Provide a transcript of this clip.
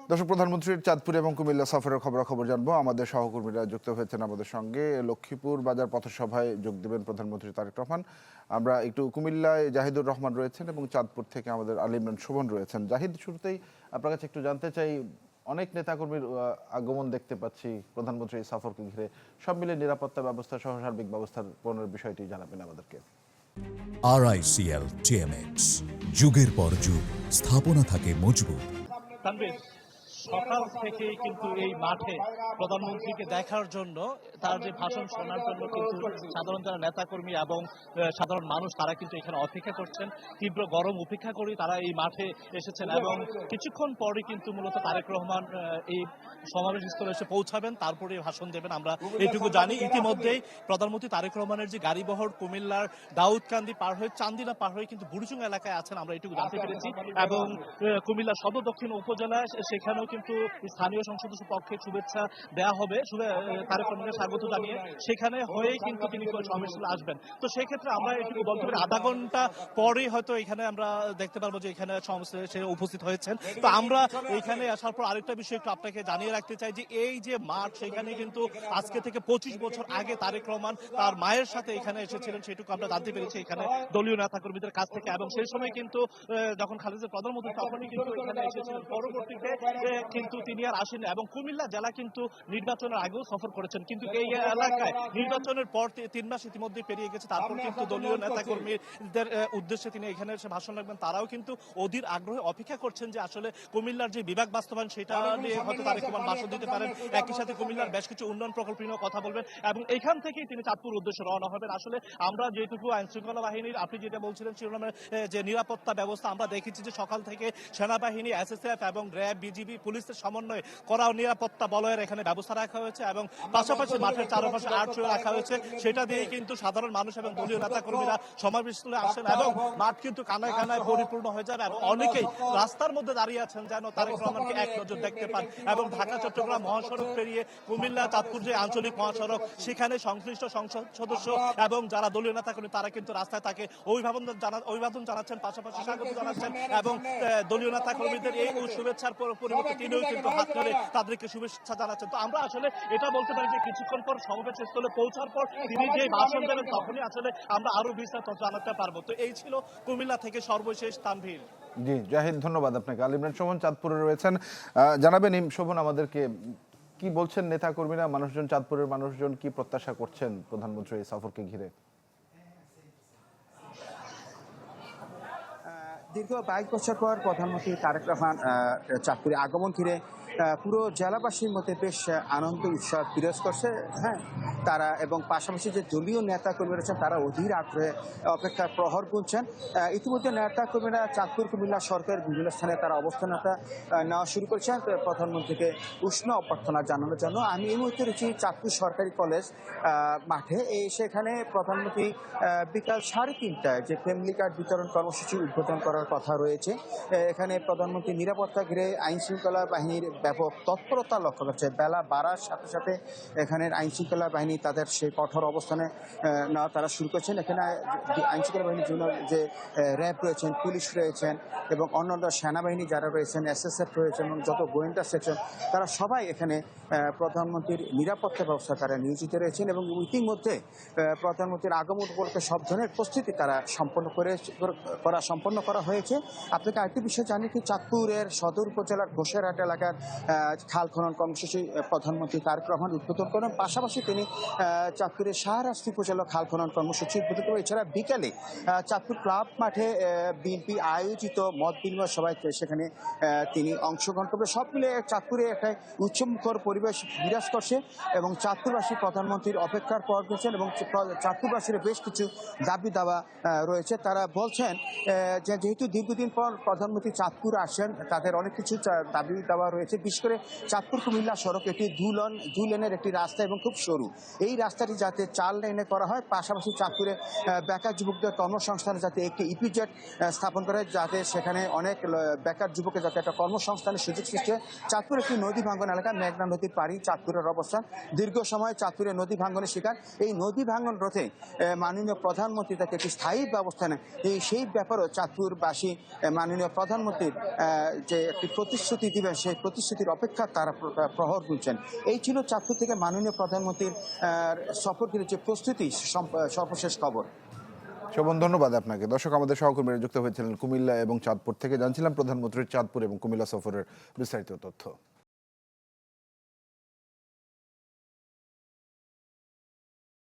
দর্শক, প্রধানমন্ত্রীর চাঁদপুর এবং কুমিল্লা সফরের খবরাখবর জানবো। আমাদের সহকর্মীরা যুক্ত হয়েছেন আমাদের সঙ্গে। লক্ষ্মীপুর বাজার পথসভায় যোগ দেবেন প্রধানমন্ত্রী তারেক রহমান। আমরা একটু কুমিল্লায় জাহিদুর রহমান রয়েছেন এবং চাঁদপুর থেকে আমাদের আলী ইমরান শোভন রয়েছেন। জাহিদ, শুরুতেই আপনার কাছে একটু জানতে চাই, অনেক নেতাকর্মীর আগমন দেখতে পাচ্ছি প্রধানমন্ত্রীর সফরকে ঘিরে। সব মিলে নিরাপত্তা ব্যবস্থা সহ সার্বিক ব্যবস্থার বিষয়টি জানাবেন আমাদেরকে। RICL TMX, যুগের পর যুগ স্থাপনা থাকে মজবুত। সকাল থেকেই কিন্তু এই মাঠে প্রধানমন্ত্রীকে দেখার জন্য, তার যে ভাষণ শোনার জন্য কিন্তু সাধারণ যারা নেতাকর্মী এবং সাধারণ মানুষ তারা কিন্তু এখানে অপেক্ষা করছেন। তীব্র গরম উপেক্ষা করে তারা এই মাঠে এসেছেন এবং কিছুক্ষণ পরে কিন্তু মূলত তারেক রহমান এই সমাবেশ স্থলে এসে পৌঁছাবেন, তারপরে ভাষণ দেবেন আমরা এইটুকু জানি। ইতিমধ্যেই প্রধানমন্ত্রী তারেক রহমানের যে গাড়িবহর কুমিল্লার দাউদকান্দি পার হয়ে চান্দিনা পার হয়ে কিন্তু বুড়িচুং এলাকায় আছেন, আমরা এইটুকু জানতে পেরেছি। এবং কুমিল্লা সদর দক্ষিণ উপজেলা সেখানেও কিন্তু স্থানীয় সংসদ সদস্য পক্ষে শুভেচ্ছা দেওয়া হবে, তারেক রহমানকে স্বাগত জানিয়ে সেখানে হয়ে কিন্তু তিনি সমাবেশে আসবেন। তো সেই ক্ষেত্রে আমরা এটুকু বলতে পারি আধা ঘন্টা পরে হয়তো এখানে আমরা দেখতে পারবো যে এখানে সে উপস্থিত হয়েছেন। তো আমরা এখানে আসার পর আরেকটা বিষয় একটু আপনাকে জানিয়ে রাখতে চাই যে এই যে মাঠ, সেখানে কিন্তু আজকে থেকে 25 বছর আগে তারেক রহমান তার মায়ের সাথে এখানে এসেছিলেন, সেটুকু আমরা জানতে পেরেছি এখানে দলীয় নেতাকর্মীদের কাছ থেকে। এবং সেই সময় কিন্তু যখন খালেদা প্রধানমন্ত্রী তখনই কিন্তু এখানে এসেছিলেন, পরবর্তীতে কিন্তু তিনি আর আসেন। এবং কুমিল্লা জেলা কিন্তু নির্বাচনের আগেও সফর করেছেন, কিন্তু এই এলাকায় নির্বাচনের পর 3 মাস ইতিমধ্যে পেরিয়ে গেছে, তারপর কিন্তু দলীয় নেতাকর্মীদের উদ্দেশ্যে তিনি এখানে এসে ভাষণ রাখবেন। তারাও কিন্তু অধীর আগ্রহে অপেক্ষা করছেন যে আসলে কুমিল্লার যে বিভাগ বাস্তবায়ন সেটা নিয়ে হয়তো তারেক রহমান ভাষণ দিতে পারেন, একই সাথে কুমিল্লার বেশ কিছু উন্নয়ন প্রকল্প নিয়ে কথা বলবেন এবং এখান থেকেই তিনি চাঁদপুর উদ্দেশ্যে রওনা হবেন। আসলে আমরা যেটুকু আইন শৃঙ্খলা বাহিনীর, আপনি যেটা বলছিলেন শিরোনামের যে নিরাপত্তা ব্যবস্থা, আমরা দেখেছি যে সকাল থেকে সেনাবাহিনী, SSF এবং র্যাব, BGB, পুলিশের সমন্বয়ে কড়া নিরাপত্তা বলয়ের এখানে ব্যবস্থা রাখা হয়েছে এবং পাশাপাশি মাঠের চারপাশে আর্চওয়ে রাখা হয়েছে। সেটা দিয়ে কিন্তু সাধারণ মানুষ এবং দলীয় নেতাকর্মীরা সমাবেশস্থলে আসেন এবং মাঠ কিন্তু কানায় কানায় পরিপূর্ণ হয়ে যাবে এবং অনেকেই রাস্তার মধ্যে দাঁড়িয়ে আছেন যেন তারেক রহমানকে এক নজর দেখতে পান। এবং ঢাকা চট্টগ্রাম মহাসড়ক পেরিয়ে কুমিল্লা চাঁদপুর যে আঞ্চলিক মহাসড়ক, সেখানে সংশ্লিষ্ট সংসদ সদস্য এবং যারা দলীয় নেতাকর্মী তারা কিন্তু রাস্তায় তাকে অভিবাদন জানাচ্ছেন, পাশাপাশি স্বাগত জানাচ্ছেন এবং দলীয় নেতাকর্মীদের এই শুভেচ্ছার পরিবর্তে তিনিও কিন্তু হাত ধরে তাদেরকে শুভেচ্ছা জানাচ্ছেন। তো আমরা আসলে এটা বলতে পারি যে কিছুক্ষণ পর সমাবেশ স্থলে পৌঁছার পর তিনি যে ভাষণ দেবেন তখনই আসলে আমরা আরো বিস্তারিত জানাতে পারবো। তো এই ছিল কুমিল্লা থেকে সর্বশেষ তানভীর। জি জাহিদ, ধন্যবাদ আপনাকে। আলী ইমরান শোভন চাঁদপুরে রয়েছেন। জানাবেন শোভন আমাদেরকে কি বলছেন নেতাকর্মীরা, মানুষজন, চাঁদপুরের মানুষজন কি প্রত্যাশা করছেন প্রধানমন্ত্রীর এই সফরকে ঘিরে? দীর্ঘ 22 বছর পর প্রধানমন্ত্রী তারেক রহমান চাঁদপুরে আগমন ঘিরে পুরো জেলাবাসীর মধ্যে বেশ আনন্দ উৎসব বিরাজ করছে। হ্যাঁ, তারা এবং পাশাপাশি যে দলীয় নেতাকর্মীরা রয়েছেন তারা অধীর আগ্রহে অপেক্ষার প্রহর গুনছেন। ইতিমধ্যে নেতাকর্মীরা চাঁদপুর কুমিল্লা সরকারের বিভিন্ন স্থানে তারা অবস্থানটা নেওয়া শুরু করেছেন প্রধানমন্ত্রীকে উষ্ণ অভ্যর্থনা জানানোর জন্য। আমি এই মুহূর্তে রয়েছি চাঁদপুর সরকারি কলেজ মাঠে। সেখানে প্রধানমন্ত্রী বিকাল 3:30টায় যে ফ্যামিলি কার্ড বিতরণ কর্মসূচি উদ্বোধন করার কথা রয়েছে। এখানে প্রধানমন্ত্রী নিরাপত্তা ঘিরে আইন শৃঙ্খলা বাহিনীর ব্যাপক তৎপরতা লক্ষ্য করছে। বেলা বাড়ার সাথে সাথে এখানের আইন শৃঙ্খলা বাহিনী তাদের সেই কঠোর অবস্থানে নেওয়া তারা শুরু করছেন। এখানে আইন শৃঙ্খলা বাহিনীর জন্য যে র্যাব রয়েছেন, পুলিশ রয়েছেন এবং অন্যান্য সেনাবাহিনী যারা রয়েছেন, SSF রয়েছেন এবং যত গোয়েন্দা সেকশন, তারা সবাই এখানে প্রধানমন্ত্রীর নিরাপত্তা ব্যবস্থা তারা নিয়োজিত রয়েছেন এবং ইতিমধ্যে প্রধানমন্ত্রীর আগমন উপলক্ষে সব ধরনের প্রস্তুতি তারা সম্পন্ন করা হয়েছে। আপনাকে আরেকটি বিষয় জানি কি, চাঁদপুরের সদর উপজেলার ঘোষেরহাট এলাকার খাল খনন কর্মসূচি প্রধানমন্ত্রী তারেক রহমান উদ্বোধন করেন। পাশাপাশি তিনি চাঁদপুরের শাহরাস্তি উপজেলা খাল খনন কর্মসূচি উদ্বোধন করেন। এছাড়া বিকালে চাঁদপুর ক্লাব মাঠে বিএনপি আয়োজিত মত বিনিময় সভায় সেখানে তিনি অংশগ্রহণ করবেন। সব মিলে চাঁদপুরে একটা উৎসবমুখর পরিবেশ বিরাজ করছে এবং চাঁদপুরবাসী প্রধানমন্ত্রীর অপেক্ষার পর করছেন এবং চাঁদপুরবাসীর বেশ কিছু দাবি দাওয়া রয়েছে। তারা বলছেন যে যেহেতু দীর্ঘদিন পর প্রধানমন্ত্রী চাঁদপুর আসেন, তাদের অনেক কিছু দাবি দাওয়া রয়েছে। বিশেষ করে চাঁদপুর কুমিল্লা সড়ক এটি দুই লেনের একটি রাস্তা এবং খুব সরু। এই রাস্তাটি যাতে 4 লেনে করা হয়, পাশাপাশি চাঁদপুরে বেকার যুবকদের কর্মসংস্থানে যাতে একটি ইপিজেড স্থাপন করে, যাতে সেখানে অনেক বেকার যুবকের যাতে একটা কর্মসংস্থানের সুযোগ সৃষ্টি হয়। চাঁদপুর একটি নদী ভাঙ্গন এলাকা, মেঘনা নদীর পাড়ি চাঁদপুরের অবস্থান। দীর্ঘ সময় চাঁদপুরে নদী ভাঙ্গনের শিকার। এই নদী ভাঙ্গন রোধে মাননীয় প্রধানমন্ত্রী তাকে একটি স্থায়ী ব্যবস্থা নেয়, সেই ব্যাপারেও চাঁদপুর পাশাপাশি মাননীয় প্রধানমন্ত্রীর যে একটি প্রতিশ্রুতি দিবেন সেই প্রতিশ্রুতির অপেক্ষা তারা প্রহর গুনছেন। এই ছিল চাঁদপুর থেকে মাননীয় প্রধানমন্ত্রীর সফরকারী যে প্রস্তুতি সর্বশেষ খবর। শোভন, ধন্যবাদ আপনাকে। দর্শক, আমাদের সহকর্মীরা যুক্ত হয়েছিলেন কুমিল্লা এবং চাঁদপুর থেকে। জানছিলাম প্রধানমন্ত্রীর চাঁদপুর এবং কুমিল্লা সফরের বিস্তারিত তথ্য।